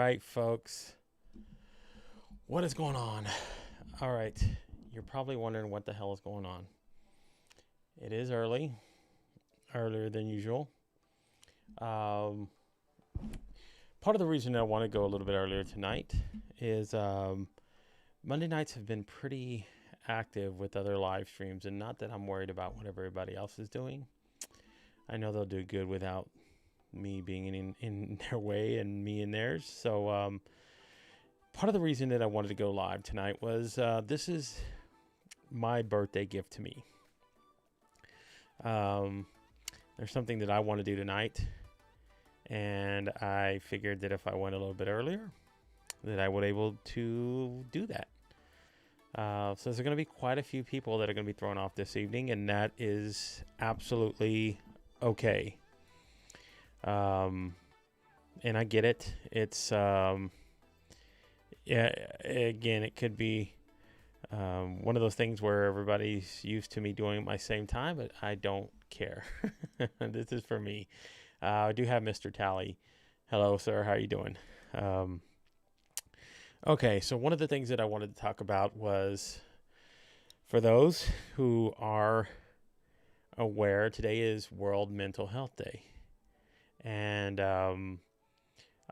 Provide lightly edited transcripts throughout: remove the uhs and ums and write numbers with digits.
right, folks. What is going on? All right. You're probably wondering what the hell is going on. It is earlier than usual. Um, Part of the reason I want to go a little bit earlier tonight is Monday nights have been pretty active with other live streams, and not that I'm worried about what everybody else is doing. I know they'll do good without me being in their way and me in theirs. So part of the reason that I wanted to go live tonight was this is my birthday gift to me. There's something that I want to do tonight, and I figured that if I went a little bit earlier, that I would able to do that. So there's going to be quite a few people that are going to be thrown off this evening, and that is absolutely okay. And I get it. It's yeah. Again, it could be one of those things where everybody's used to me doing it my same time, but I don't care. This is for me. I do have Mr. Tally. Hello, sir. How are you doing? Okay, so one of the things that I wanted to talk about was, for those who are aware, today is World Mental Health Day. And I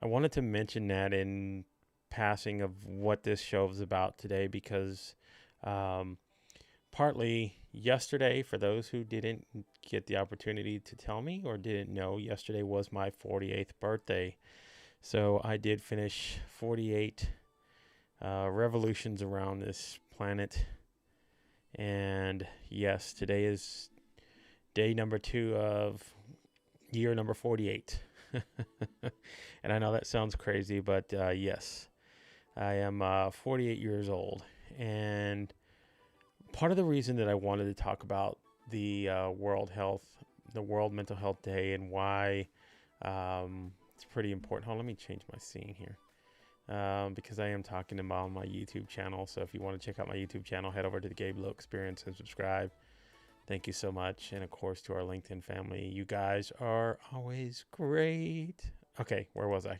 wanted to mention that in passing of what this show is about today, because partly yesterday, for those who didn't get the opportunity to tell me or didn't know, yesterday was my 48th birthday. So I did finish 48 revolutions around this planet. And yes, today is day number 2 of year number 48. And I know that sounds crazy, but yes, I am 48 years old. And part of the reason that I wanted to talk about the World Mental Health Day, and why it's pretty important. Hold on, let me change my scene here. Because I am talking about my YouTube channel. So if you want to check out my YouTube channel, head over to the Gabe Leal Experience and subscribe. Thank you so much. And of course, to our LinkedIn family, you guys are always great. Okay, where was I?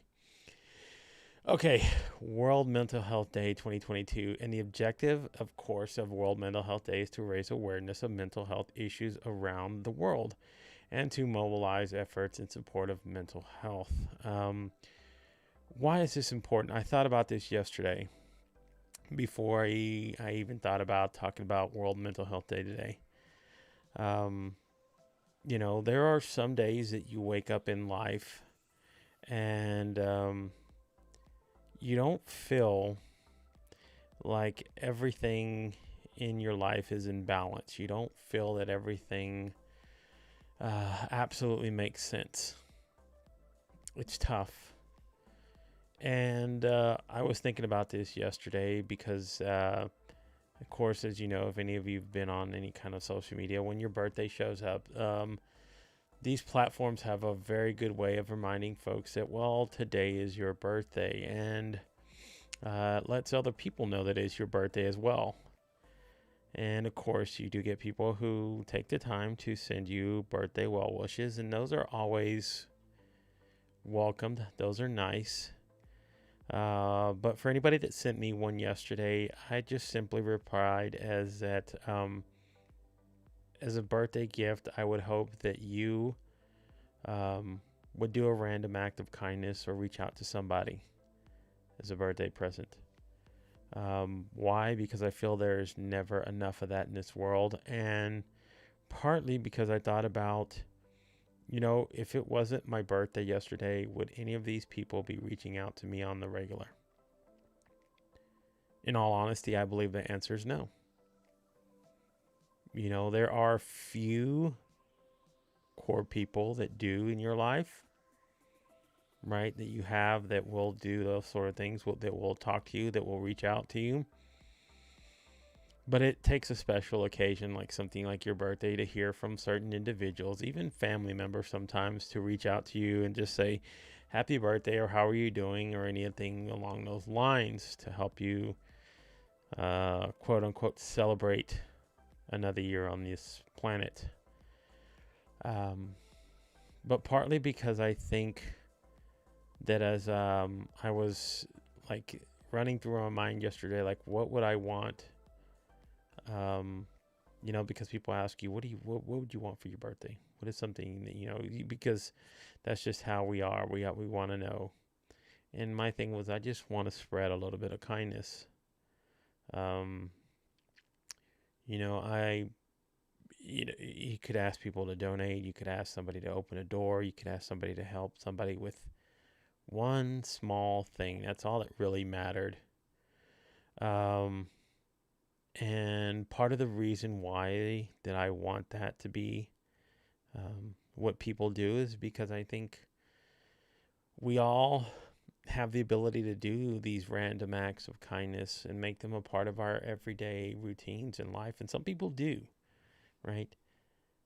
Okay, World Mental Health Day 2022. And the objective, of course, of World Mental Health Day is to raise awareness of mental health issues around the world and to mobilize efforts in support of mental health. Why is this important? I thought about this yesterday before I even thought about talking about World Mental Health Day today. There are some days that you wake up in life and you don't feel like everything in your life is in balance. You don't feel that everything absolutely makes sense. It's tough. And I was thinking about this yesterday because, of course, as you know, if any of you have been on any kind of social media, when your birthday shows up, these platforms have a very good way of reminding folks that, well, today is your birthday, and lets other people know that it's your birthday as well. And of course, you do get people who take the time to send you birthday well wishes, and those are always welcomed. Those are nice. But for anybody that sent me one yesterday, I just simply replied as that, as a birthday gift, I would hope that you would do a random act of kindness or reach out to somebody as a birthday present. Why? Because I feel there's never enough of that in this world. And partly because I thought about, if it wasn't my birthday yesterday, would any of these people be reaching out to me on the regular? In all honesty, I believe the answer is no. There are few core people that do in your life, right? That you have that will do those sort of things, that will talk to you, that will reach out to you. But it takes a special occasion, like something like your birthday, to hear from certain individuals, even family members sometimes, to reach out to you and just say, happy birthday, or how are you doing, or anything along those lines to help you, quote unquote, celebrate another year on this planet. But partly because I think that as I was like running through my mind yesterday, like what would I want? Um, because people ask you, what would you want for your birthday? What is something that because that's just how we are. We want to know. And my thing was, I just want to spread a little bit of kindness. Um, I you could ask people to donate. You could ask somebody to open a door. You could ask somebody to help somebody with one small thing. That's all that really mattered. Um, and part of the reason why that I want that to be what people do is because I think we all have the ability to do these random acts of kindness and make them a part of our everyday routines in life. And some people do, right?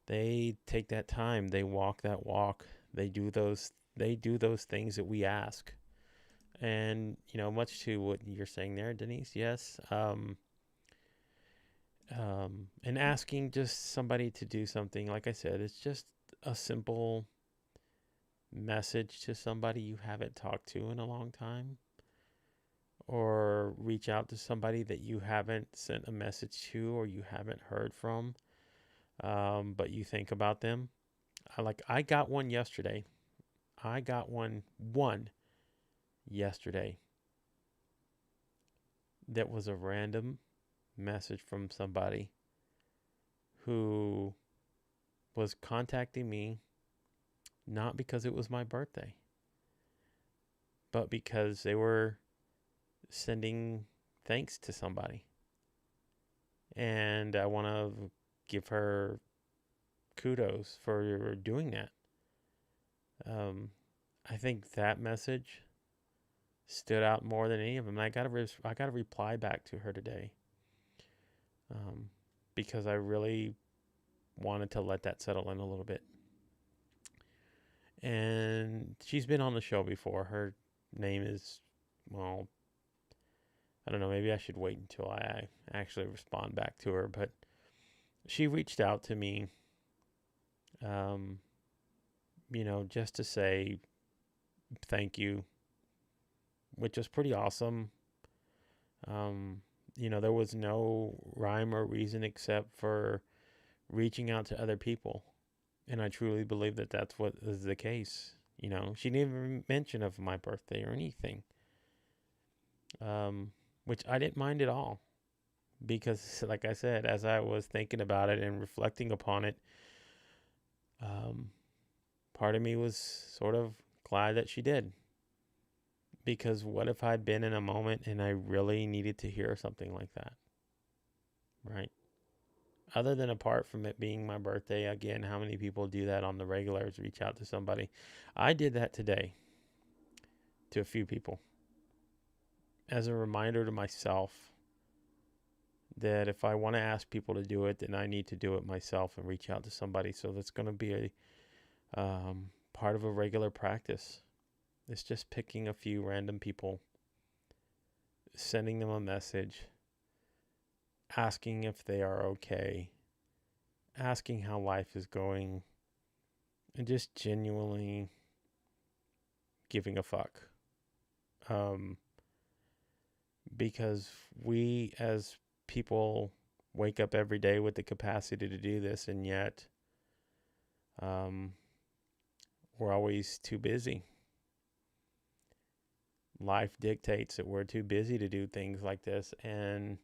They take that time, they walk that walk, they do those things that we ask. And much to what you're saying there, Denise, yes. And asking just somebody to do something, like I said, it's just a simple message to somebody you haven't talked to in a long time, or reach out to somebody that you haven't sent a message to or you haven't heard from, but you think about them. I got one yesterday. I got one yesterday that was a random message from somebody who was contacting me not because it was my birthday, but because they were sending thanks to somebody. And I want to give her kudos for doing that. Um, I think that message stood out more than any of them. I got a reply back to her today, um, because I really wanted to let that settle in a little bit. And she's been on the show before. Her name is, well, I don't know. Maybe I should wait until I actually respond back to her. But she reached out to me, um, just to say thank you, which was pretty awesome. Um, there was no rhyme or reason except for reaching out to other people. And I truly believe that that's what is the case. She didn't even mention of my birthday or anything, which I didn't mind at all. Because, like I said, as I was thinking about it and reflecting upon it, um, part of me was sort of glad that she did. Because what if I'd been in a moment and I really needed to hear something like that, right? Other than apart from it being my birthday, again, how many people do that on the regulars, reach out to somebody? I did that today to a few people as a reminder to myself that if I want to ask people to do it, then I need to do it myself and reach out to somebody. So that's going to be a part of a regular practice. It's just picking a few random people, sending them a message, asking if they are okay, asking how life is going, and just genuinely giving a fuck. Um, because we as people wake up every day with the capacity to do this, and yet um, we're always too busy. Life dictates that we're too busy to do things like this, and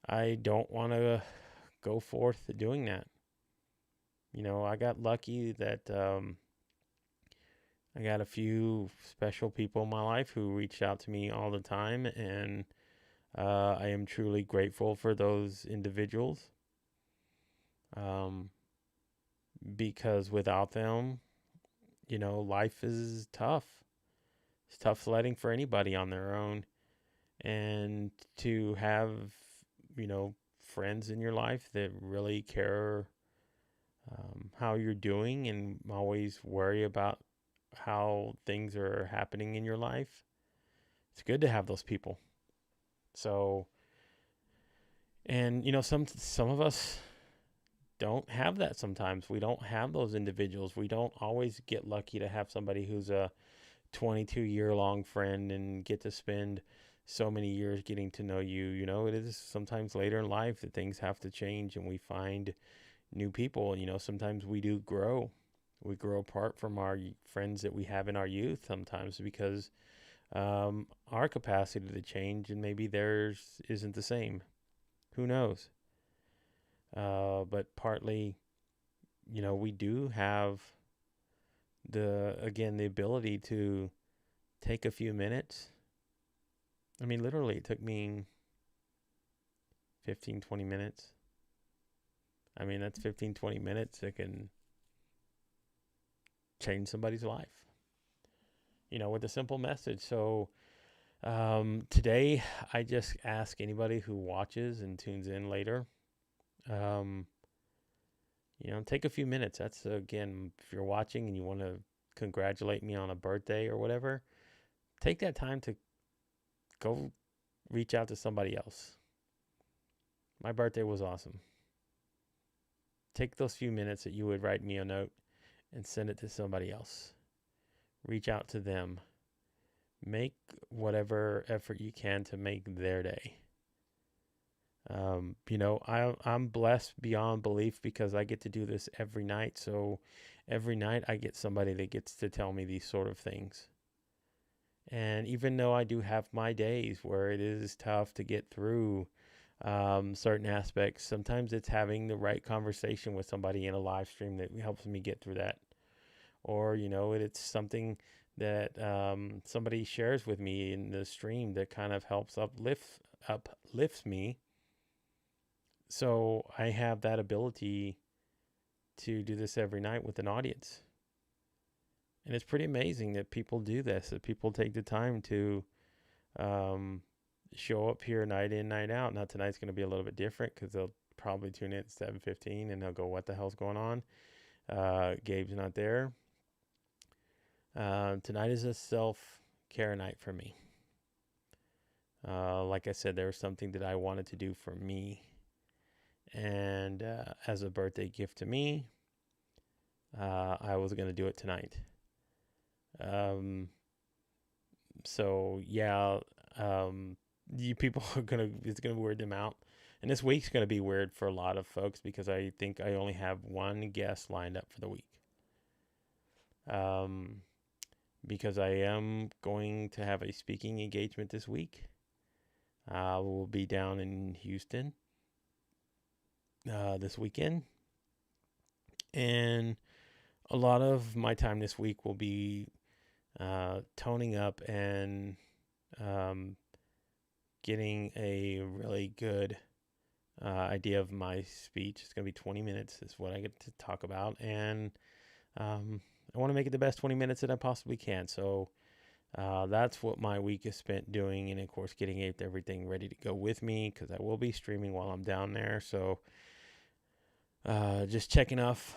I don't want to go forth doing that. I got lucky that I got a few special people in my life who reach out to me all the time, and I am truly grateful for those individuals, um, because without them, life is tough. It's tough sledding for anybody on their own. And to have, friends in your life that really care how you're doing and always worry about how things are happening in your life, it's good to have those people. So, and some of us don't have that sometimes. We don't have those individuals. We don't always get lucky to have somebody who's a 22-year-long friend and get to spend so many years getting to know you. You know, it is sometimes later in life that things have to change and we find new people. You know, sometimes we do grow. We grow apart from our friends that we have in our youth sometimes because our capacity to change and maybe theirs isn't the same. Who knows? But partly, you know, we do have the ability to take a few minutes. I mean, literally, it took me 15, 20 minutes. I mean, that's 15, 20 minutes that can change somebody's life, you know, with a simple message. So today, I just ask anybody who watches and tunes in later, um, you know, take a few minutes. That's, again, if you're watching and you want to congratulate me on a birthday or whatever, take that time to go reach out to somebody else. My birthday was awesome. Take those few minutes that you would write me a note and send it to somebody else. Reach out to them. Make whatever effort you can to make their day. You know, I'm blessed beyond belief because I get to do this every night. So every night I get somebody that gets to tell me these sort of things. And even though I do have my days where it is tough to get through certain aspects, sometimes it's having the right conversation with somebody in a live stream that helps me get through that. Or, you know, it's something that somebody shares with me in the stream that kind of helps uplifts me. So I have that ability to do this every night with an audience. And it's pretty amazing that people do this, that people take the time to show up here night in, night out. Now tonight's going to be a little bit different because they'll probably tune in at 7:15 and they'll go, "What the hell's going on?" Gabe's not there. Tonight is a self-care night for me. Like I said, there was something that I wanted to do for me. And as a birthday gift to me, I was going to do it tonight. So, yeah, you people are it's going to weird them out. And this week's going to be weird for a lot of folks because I think I only have one guest lined up for the week. Because I am going to have a speaking engagement this week. We'll be down in Houston this weekend. And a lot of my time this week will be toning up and getting a really good idea of my speech. It's going to be 20 minutes is what I get to talk about. And I want to make it the best 20 minutes that I possibly can. So that's what my week is spent doing. And of course, getting everything ready to go with me because I will be streaming while I'm down there. So just checking off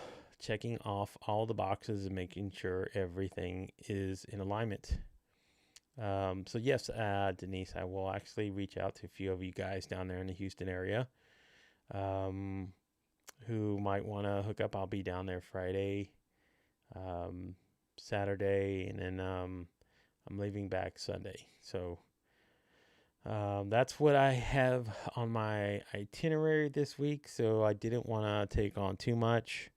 all the boxes and making sure everything is in alignment. So yes, Denise, I will actually reach out to a few of you guys down there in the Houston area who might want to hook up. I'll be down there Friday, Saturday, and then I'm leaving back Sunday. So that's what I have on my itinerary this week. So I didn't want to take on too much.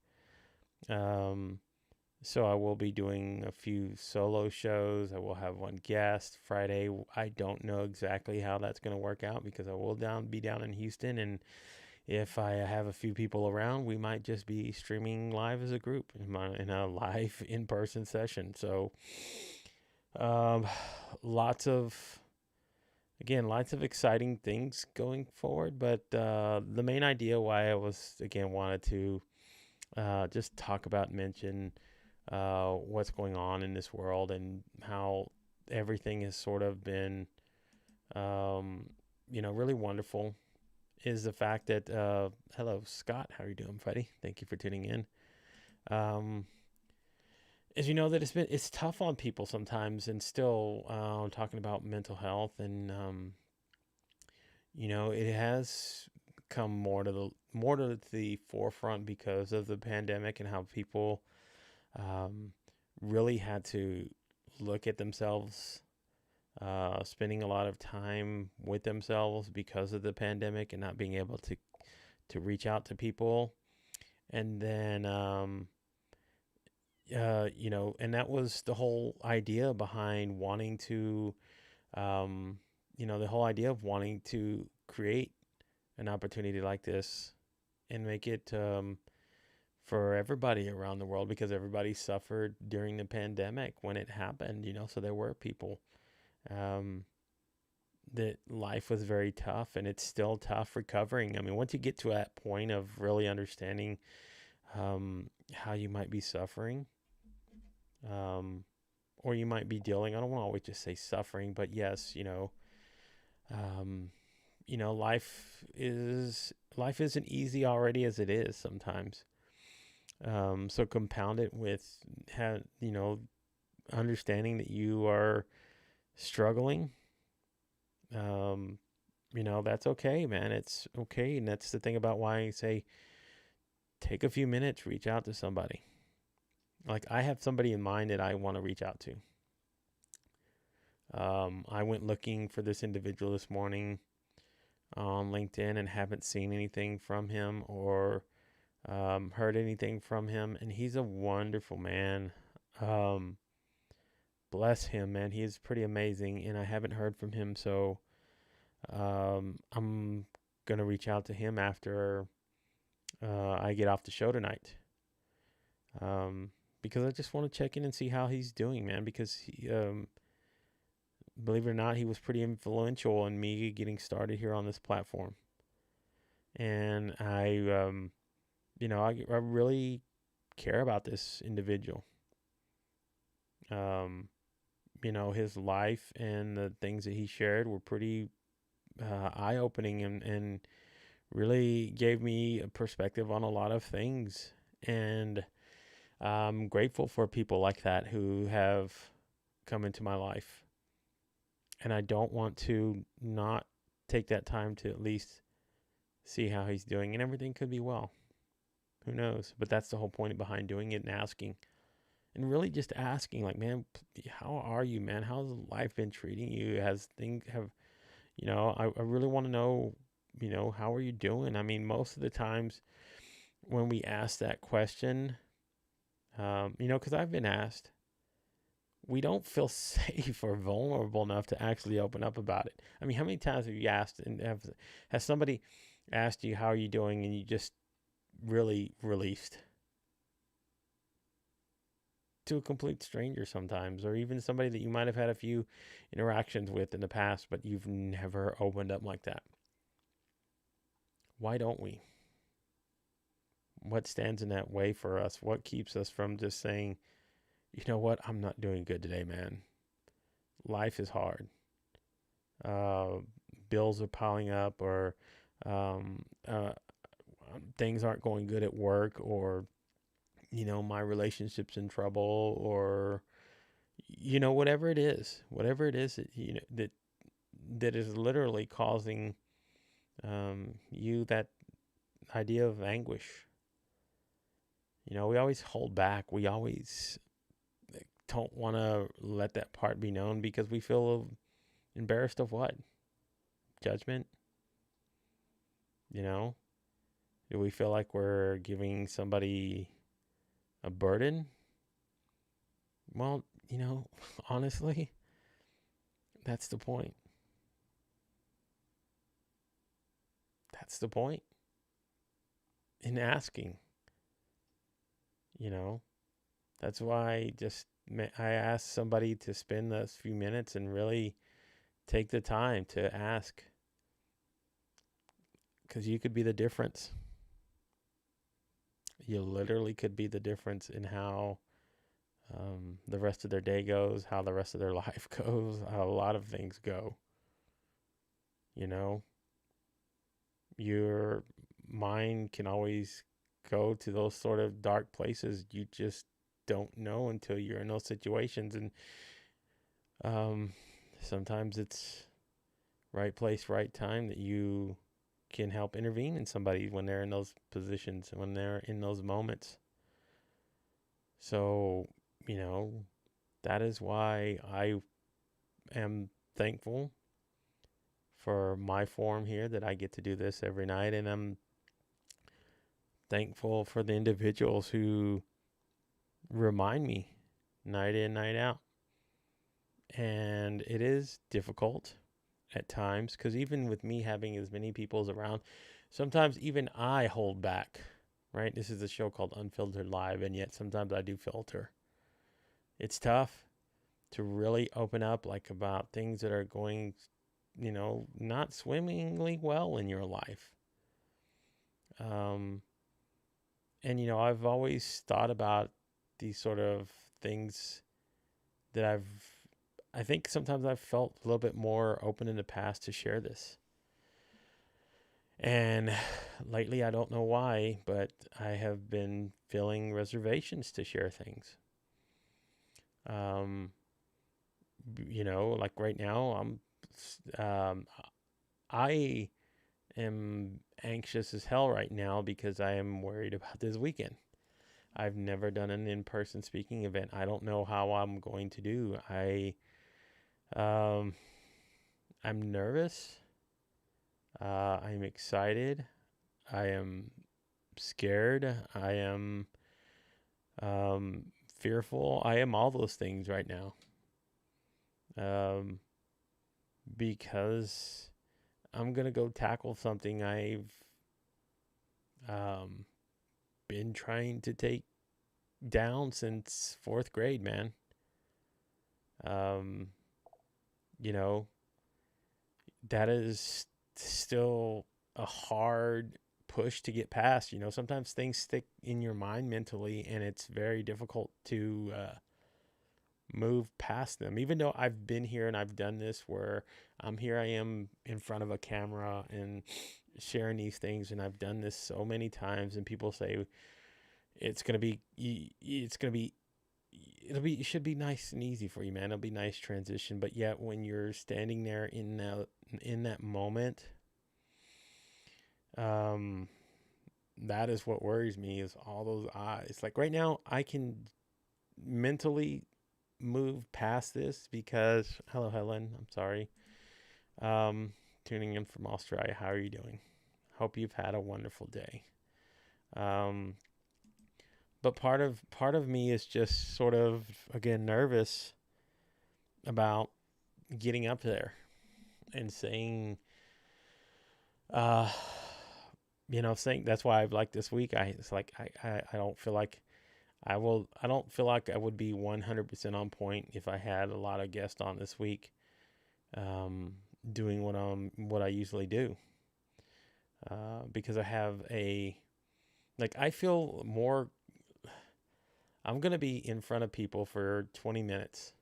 So I will be doing a few solo shows. I will have one guest Friday. I don't know exactly how that's going to work out because I will be down in Houston, and if I have a few people around, we might just be streaming live as a group in a live in-person session. So lots of exciting things going forward. But the main idea why I wanted to just talk about, mention what's going on in this world and how everything has sort of been, really wonderful is the fact that, hello, Scott, how are you doing, buddy? Thank you for tuning in. As you know, that it's tough on people sometimes, and still talking about mental health, and it has come more to the forefront because of the pandemic and how people really had to look at themselves, spending a lot of time with themselves because of the pandemic and not being able to reach out to people. And then, and that was the whole idea behind wanting to, um, the whole idea of wanting to create an opportunity like this and make it for everybody around the world, because everybody suffered during the pandemic when it happened, so there were people um, that life was very tough, and it's still tough recovering. I mean, once you get to that point of really understanding how you might be suffering, um, or you might be dealing, I don't want to always just say suffering, but yes, um, life isn't easy already as it is sometimes. So compound it with, understanding that you are struggling. Um, that's okay, man. It's okay. And that's the thing about why I say take a few minutes, reach out to somebody. Like, I have somebody in mind that I want to reach out to. I went looking for this individual this morning on LinkedIn and haven't seen anything from him or heard anything from him. And he's a wonderful man. Um, Bless him, man. He is pretty amazing, and I haven't heard from him. So I'm going to reach out to him after I get off the show tonight. Because I just want to check in and see how he's doing, man. Because he, believe it or not, he was pretty influential in me getting started here on this platform. And I really care about this individual. His life and the things that he shared were pretty eye-opening, and really gave me a perspective on a lot of things. And I'm grateful for people like that who have come into my life. And I don't want to not take that time to at least see how he's doing. And everything could be well. Who knows? But that's the whole point behind doing it and asking. And really just asking, like, man, how are you, man? How's life been treating you? Has things have, I really want to know, how are you doing? I mean, most of the times when we ask that question, because I've been asked, we don't feel safe or vulnerable enough to actually open up about it. I mean, how many times have you asked, and has somebody asked you, how are you doing? And you just really released to a complete stranger sometimes, or even somebody that you might have had a few interactions with in the past, but you've never opened up like that. Why don't we? What stands in that way for us? What keeps us from just saying, you know what, I'm not doing good today, man. Life is hard. Bills are piling up, or um, uh, things aren't going good at work, or my relationship's in trouble, or whatever it is that that is literally causing you that idea of anguish. We always hold back. We always don't want to let that part be known because we feel embarrassed of what? Judgment? Do we feel like we're giving somebody a burden? Well, honestly, that's the point. That's the point in asking. That's why I asked somebody to spend those few minutes and really take the time to ask, because you could be the difference. You literally could be the difference in how the rest of their day goes, how the rest of their life goes, how a lot of things go. Your mind can always go to those sort of dark places. You just don't know until you're in those situations. And sometimes it's right place, right time that you can help intervene in somebody when they're in those positions, when they're in those moments. So, That is why I am thankful for my forum here, that I get to do this every night. And I'm thankful for the individuals who remind me night in, night out. And it is difficult at times, because even with me having as many people's around, sometimes even I hold back, right? This is a show called Unfiltered Live, and yet sometimes I do filter. It's tough to really open up like about things that are going, not swimmingly well in your life. Um, and, I've always thought about these sort of things that I think sometimes I've felt a little bit more open in the past to share this. And lately, I don't know why, but I have been feeling reservations to share things. Um, like right now, I am anxious as hell right now because I am worried about this weekend. I've never done an in-person speaking event. I don't know how I'm going to do. I'm nervous. I'm excited. I am scared. I am fearful. I am all those things right now. Because I'm gonna go tackle something I've um, been trying to take down since fourth grade, man. Um, you know, that is still a hard push to get past. Sometimes things stick in your mind mentally, and it's very difficult to move past them. Even though I've been here and I've done this, where I am in front of a camera and sharing these things, and I've done this so many times, and people say it should be nice and easy for you, man. It'll be nice transition. But yet when you're standing there in that moment, that is what worries me, is all those eyes. Like right now, I can mentally move past this because, hello, Helen. I'm sorry. Tuning in from Australia. How are you doing? Hope you've had a wonderful day. But part of me is just sort of, again, nervous about getting up there and saying, uh, saying that's why I've like this week. I don't feel like I don't feel like I would be 100% on point if I had a lot of guests on this week, doing what I usually do, because I have I feel more. I'm gonna be in front of people for 20 minutes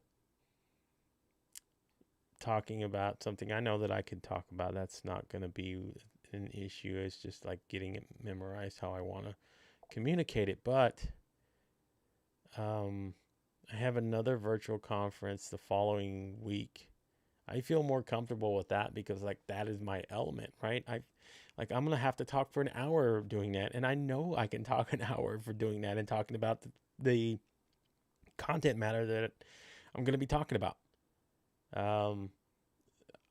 talking about something I know that I could talk about. That's not gonna be an issue. It's just like getting it memorized how I want to communicate it. But I have another virtual conference the following week. I feel more comfortable with that because that is my element, right? I'm gonna have to talk for an hour doing that, and I know I can talk an hour for doing that and talking about the content matter that I'm gonna be talking about.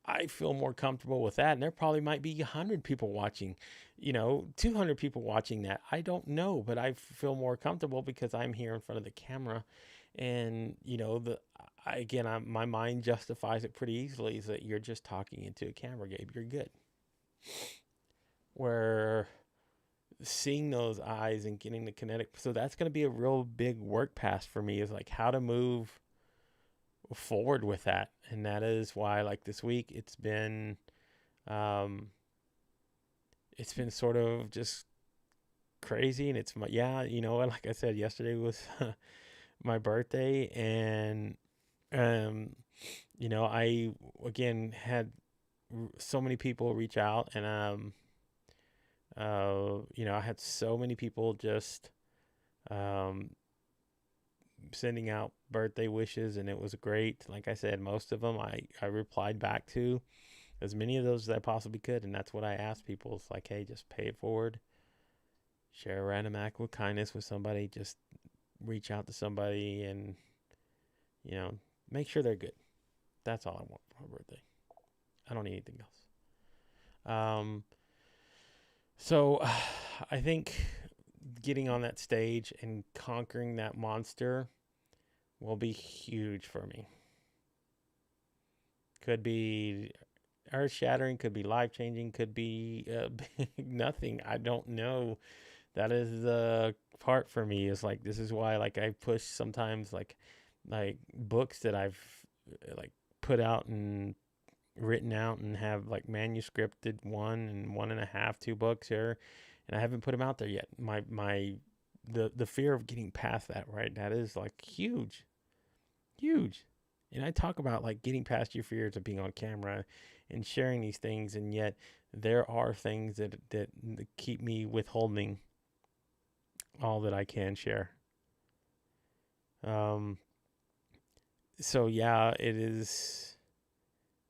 I feel more comfortable with that, and there probably might be 100 people watching, 200 people watching that. I don't know, but I feel more comfortable because I'm here in front of the camera, and my mind justifies it pretty easily. Is that you're just talking into a camera, Gabe? You're good. Where seeing those eyes and getting the kinetic, so that's going to be a real big work pass for me, is like how to move forward with that. And that is why this week it's been sort of just crazy. And it's like I said, yesterday was my birthday, and I again had so many people reach out, and I had so many people just sending out birthday wishes, and it was great. Like I said, most of them I replied back to, as many of those as I possibly could, and that's what I asked people. It's like, hey, just pay it forward, share a random act with kindness with somebody, just reach out to somebody, and You know, make sure they're good. That's all I want for my birthday. I don't need anything else. So I think getting on that stage and conquering that monster will be huge for me. Could be earth shattering, could be life changing, could be nothing. I don't know. That is the part for me. Is like this is why like I push sometimes like books that I've like put out and written out and have like manuscripted one and one and a half, 2 books here, and I haven't put them out there yet. The fear of getting past that, right? That is like huge, huge. And I talk about like getting past your fears of being on camera and sharing these things, and yet there are things that keep me withholding all that I can share. Um, so yeah, it is.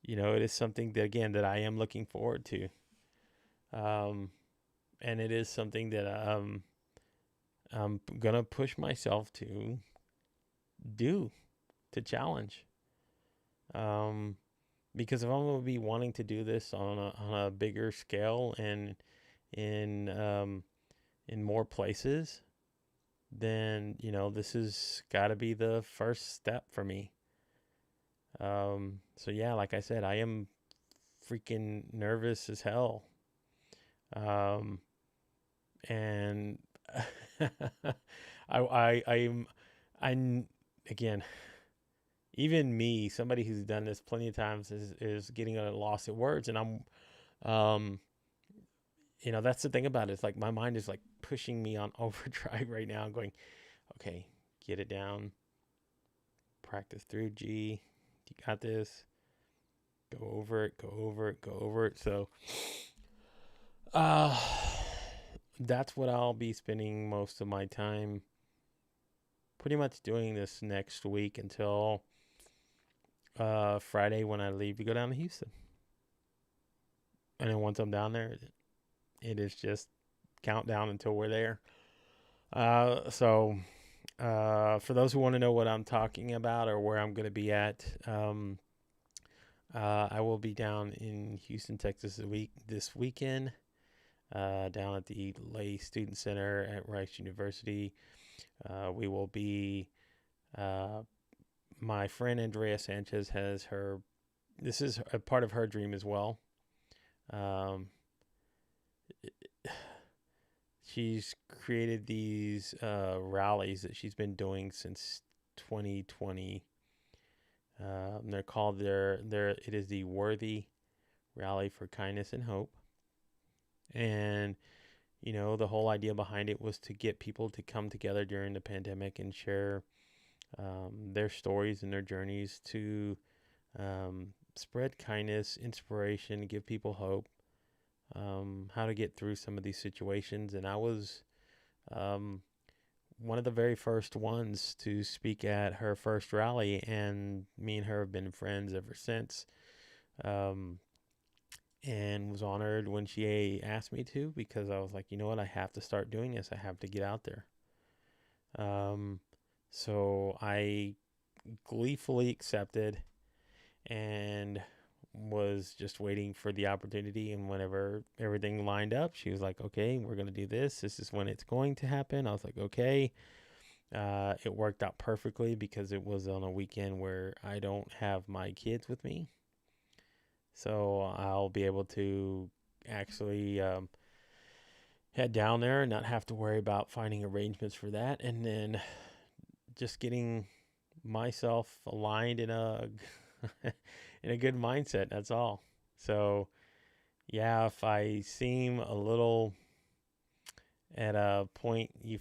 It is something that again that I am looking forward to. Um, and it is something that I'm gonna push myself to do to challenge. Um, because if I'm gonna be wanting to do this on a bigger scale and in in more places, then this has got to be the first step for me. So yeah, like I said, I am freaking nervous as hell. Um, and I'm I again, even me, somebody who's done this plenty of times, is getting a loss at words, and um that's the thing about it. It's like my mind is like pushing me on overdrive right now, going, okay, get it down, practice through G, you got this, go over it, go over it, go over it. So, uh, that's what I'll be spending most of my time pretty much doing this next week until Friday when I leave to go down to Houston. And then once I'm down there, it is just countdown until we're there. For those who want to know what I'm talking about or where I'm going to be at, I will be down in Houston, Texas this weekend, down at the Leal Student Center at Rice University. We will be. My friend Andrea Sanchez has her. This is a part of her dream as well. Um, she's created these rallies that she's been doing since 2020. They're called it is the Worthy Rally for Kindness and Hope. And the whole idea behind it was to get people to come together during the pandemic and share their stories and their journeys to spread kindness, inspiration, give people hope, how to get through some of these situations. And I was one of the very first ones to speak at her first rally, and me and her have been friends ever since. Um, and was honored when she asked me to, because I was like, you know what, I have to start doing this. I have to get out there. Um, so I gleefully accepted and was just waiting for the opportunity. And whenever everything lined up, she was like, okay, we're going to do this. This is when it's going to happen. I was like, okay. It worked out perfectly because it was on a weekend where I don't have my kids with me. So I'll be able to actually head down there and not have to worry about finding arrangements for that. And then just getting myself aligned in a in a good mindset. That's all. So yeah, if I seem a little at a point you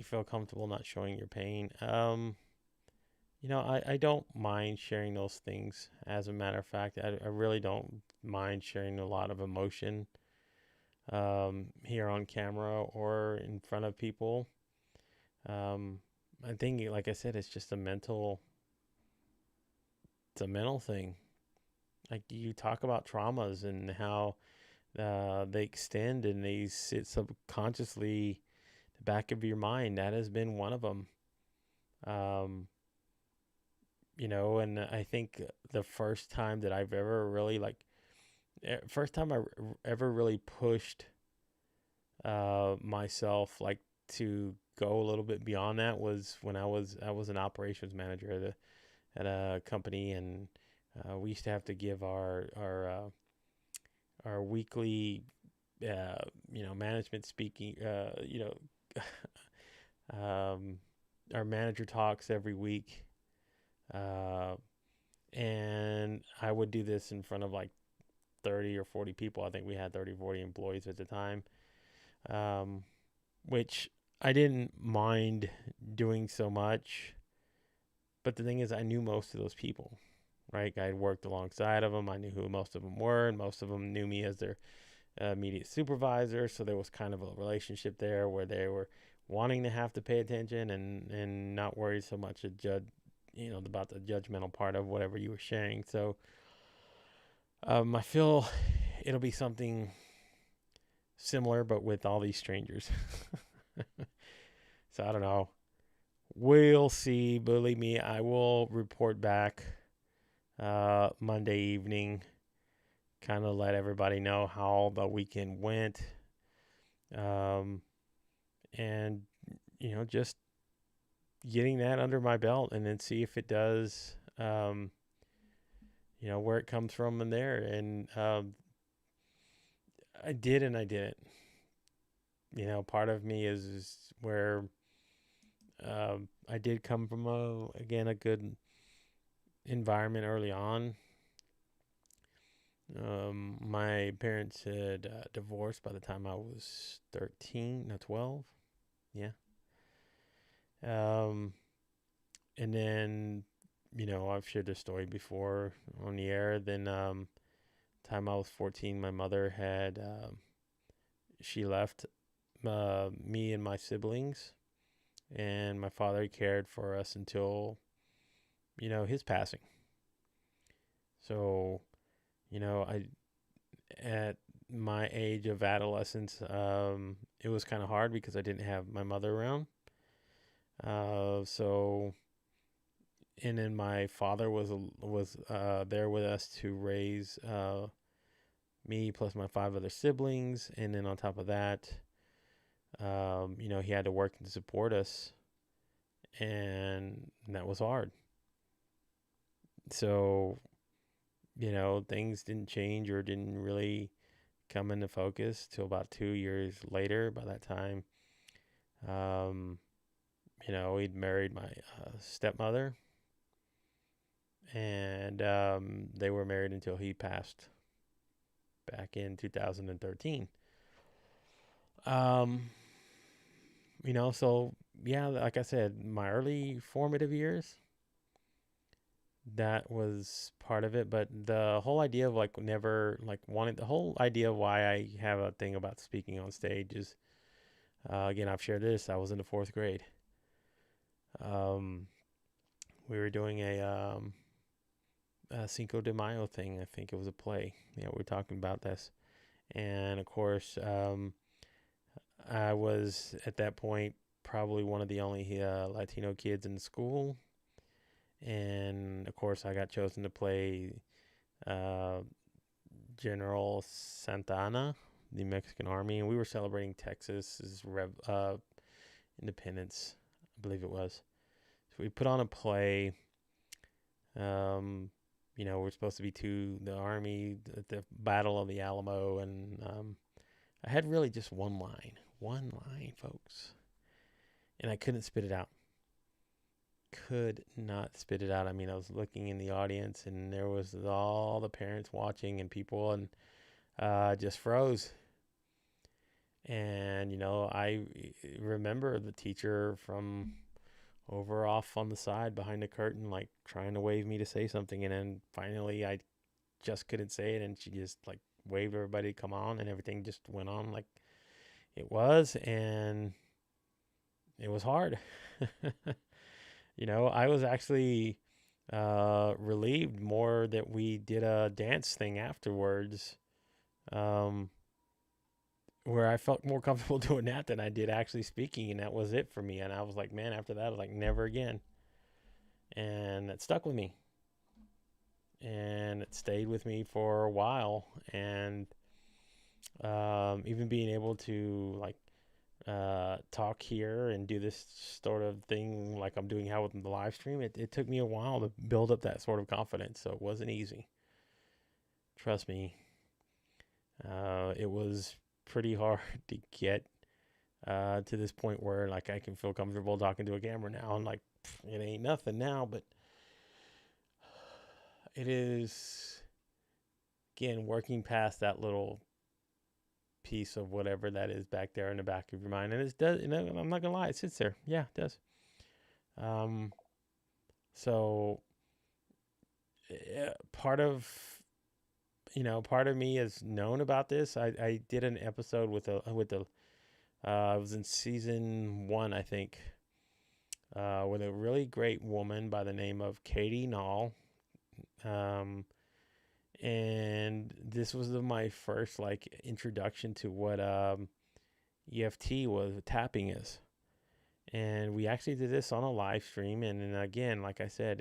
feel comfortable not showing your pain, I don't mind sharing those things. As a matter of fact, I really don't mind sharing a lot of emotion here on camera or in front of people. I think, like I said, it's a mental thing. Like you talk about traumas and how they extend and they sit subconsciously the back of your mind. That has been one of them. Um, and I think the first time that I've ever really first time ever really pushed myself to go a little bit beyond that was when I was an operations manager at a company, and we used to have to give our weekly management speaking um, our manager talks every week, uh, and I would do this in front of like 30 or 40 people. I think we had 30, 40 employees at the time, um, which I didn't mind doing so much. But the thing is, I knew most of those people, right? I had worked alongside of them. I knew who most of them were, and most of them knew me as their immediate supervisor. So there was kind of a relationship there where they were wanting to have to pay attention and not worried so much about the judgmental part of whatever you were sharing. So I feel it'll be something similar, but with all these strangers. So I don't know. We'll see. Believe me, I will report back Monday evening. Kind of let everybody know how the weekend went. Um, and, just getting that under my belt and then see if it does, where it comes from in there. And I did and I didn't. Part of me is where I did come from a good environment early on. My parents had divorced by the time I was 13, no, 12. Yeah. Um, and then, I've shared this story before on the air. Then, time I was 14, my mother she left me and my siblings, and my father cared for us until, his passing. So, I at my age of adolescence, it was kind of hard because I didn't have my mother around. So, and then my father was there with us to raise me plus my five other siblings, and then on top of that, he had to work to support us, and that was hard. So, things didn't change or didn't really come into focus till about 2 years later. By that time, um, he'd married my stepmother, and they were married until he passed back in 2013. Um, so yeah, like I said, my early formative years, that was part of it. But the whole idea of never wanting the whole idea of why I have a thing about speaking on stage is, again, I've shared this. I was in the fourth grade. Um, we were doing a Cinco de Mayo thing. I think it was a play. Yeah, we were talking about this, and of course, I was at that point probably one of the only Latino kids in the school, and of course, I got chosen to play uh, General Santa Anna, the Mexican Army, and we were celebrating Texas's independence, I believe it was. So we put on a play. Um, we're supposed to be to the Army at the Battle of the Alamo, and I had really just one line, folks, and I couldn't spit it out. Could not spit it out. I mean, I was looking in the audience, and there was all the parents watching and people, and just froze. And I remember the teacher from over off on the side behind the curtain, trying to wave me to say something, and then finally I just couldn't say it, and she just waved everybody to come on, and everything just went on like it was, and it was hard. I was actually relieved more that we did a dance thing afterwards, um, where I felt more comfortable doing that than I did actually speaking, and that was it for me. And I was like, man, after that, I was like, never again. And it stuck with me, and it stayed with me for a while. And even being able to like talk here and do this sort of thing like I'm doing how with the live stream, it took me a while to build up that sort of confidence. So it wasn't easy. Trust me. It was pretty hard to get to this point where like I can feel comfortable talking to a camera now. And like, it ain't nothing now, but it is, again, working past that little piece of whatever that is back there in the back of your mind. And it does, I'm not gonna lie, it sits there. Yeah, it does. Um, so part of, part of me has known about this. I did an episode with I was in season 1, I think, with a really great woman by the name of Katie Nall. Um, and this was my first like introduction to what EFT was, tapping is. And we actually did this on a live stream, and again, like I said,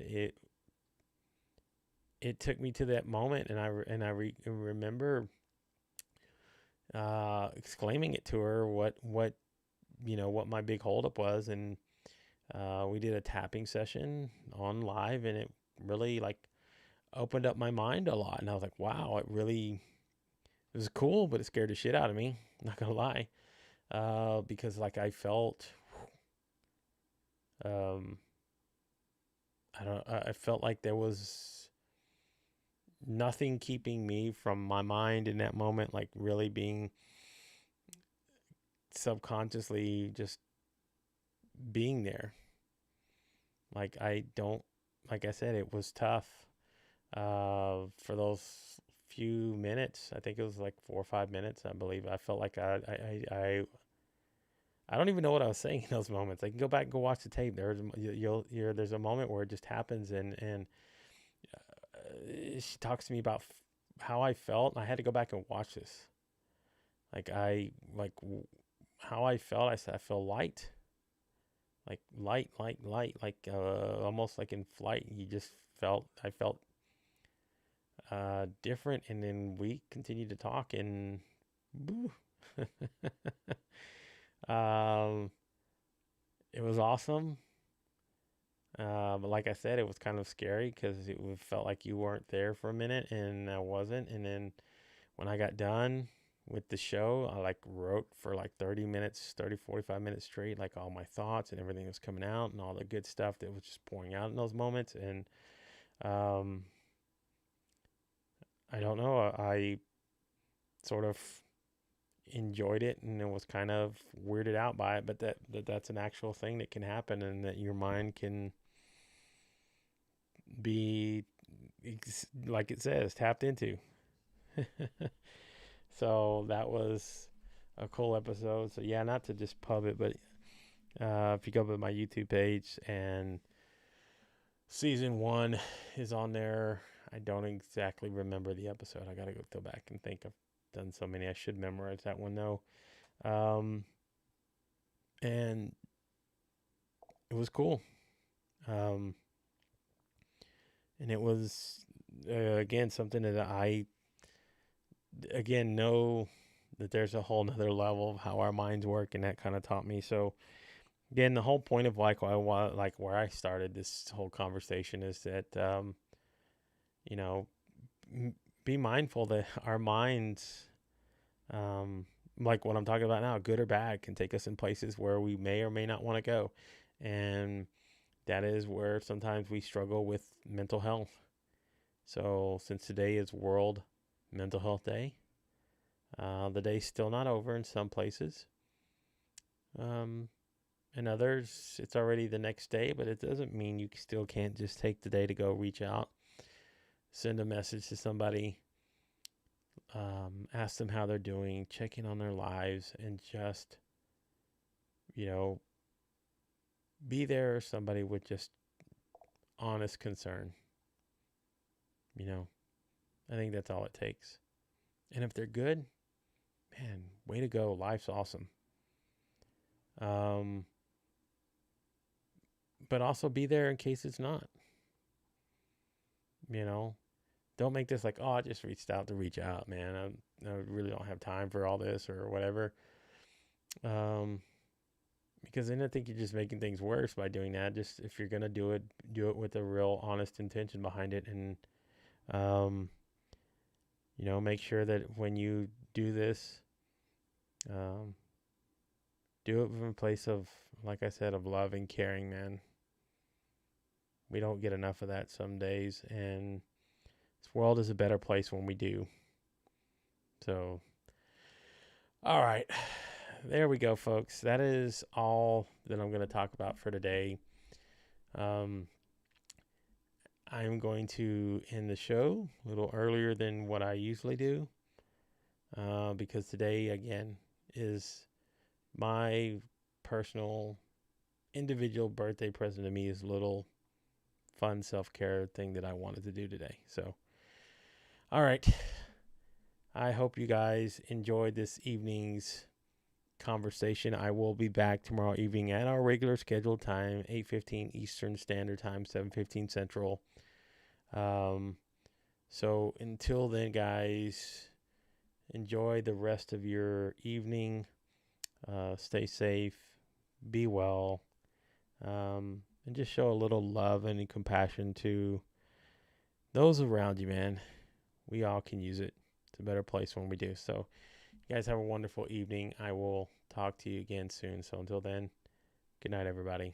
it took me to that moment, and I remember exclaiming it to her what my big holdup was. And we did a tapping session on live, and it really like opened up my mind a lot. And I was like, wow, it was cool, but it scared the shit out of me. Not gonna lie, because like I felt, um, I felt like there was nothing keeping me from my mind in that moment, like really being subconsciously just being there. Like I don't, like I said, it was tough for those few minutes. I think it was like 4 or 5 minutes, I believe. I felt like I don't even know what I was saying in those moments. I can go back and go watch the tape. There's a moment where it just happens, and she talks to me about how I felt. And I had to go back and watch this. Like how I felt. I said I feel light, like light, like almost like in flight. I felt different, and then we continued to talk, and um, it was awesome. But like I said, it was kind of scary because it felt like you weren't there for a minute, and I wasn't. And then when I got done with the show, I like wrote for like 30 minutes, 45 minutes straight, like all my thoughts and everything was coming out and all the good stuff that was just pouring out in those moments. And um, I don't know, I sort of enjoyed it, and it was kind of weirded out by it, but that's an actual thing that can happen, and that your mind can be, like it says, tapped into. So that was a cool episode. So yeah, not to just pub it, but if you go to my YouTube page, and season 1 is on there. I don't exactly remember the episode. I gotta go back and think. I've done so many. I should memorize that one though. And it was cool. Um, and it was again something that I again know that there's a whole nother level of how our minds work, and that kind of taught me. So again, the whole point of like where I started this whole conversation is that you know be mindful that our minds, like what I'm talking about now, good or bad, can take us in places where we may or may not want to go. And that is where sometimes we struggle with mental health. So since today is World Mental Health Day, the day's still not over in some places. In others, it's already the next day, but it doesn't mean you still can't just take the day to go reach out, send a message to somebody, ask them how they're doing, check in on their lives, and just, you know, be there somebody with just honest concern. You know, I think that's all it takes. And if they're good, man, way to go. Life's awesome. But also be there in case it's not. You know, don't make this like, oh, I just reached out to reach out, man. I really don't have time for all this or whatever. Um, because then I think you're just making things worse by doing that. Just if you're gonna do it with a real honest intention behind it, and um, make sure that when you do this, um, do it from a place of, like I said, of love and caring, man. We don't get enough of that some days, and this world is a better place when we do. So, all right. There we go, folks. That is all that I'm going to talk about for today. Um, I'm going to end the show a little earlier than what I usually do because today, again, is my personal individual birthday present to me is a little fun self-care thing that I wanted to do today. So, all right. I hope you guys enjoyed this evening's conversation. I will be back tomorrow evening at our regular scheduled time, 8:15 Eastern Standard Time, 7:15 Central. So until then, guys, enjoy the rest of your evening. Stay safe, be well, and just show a little love and compassion to those around you, man. We all can use it. It's a better place when we do. So, you guys have a wonderful evening. I will talk to you again soon. So, until then, good night, everybody.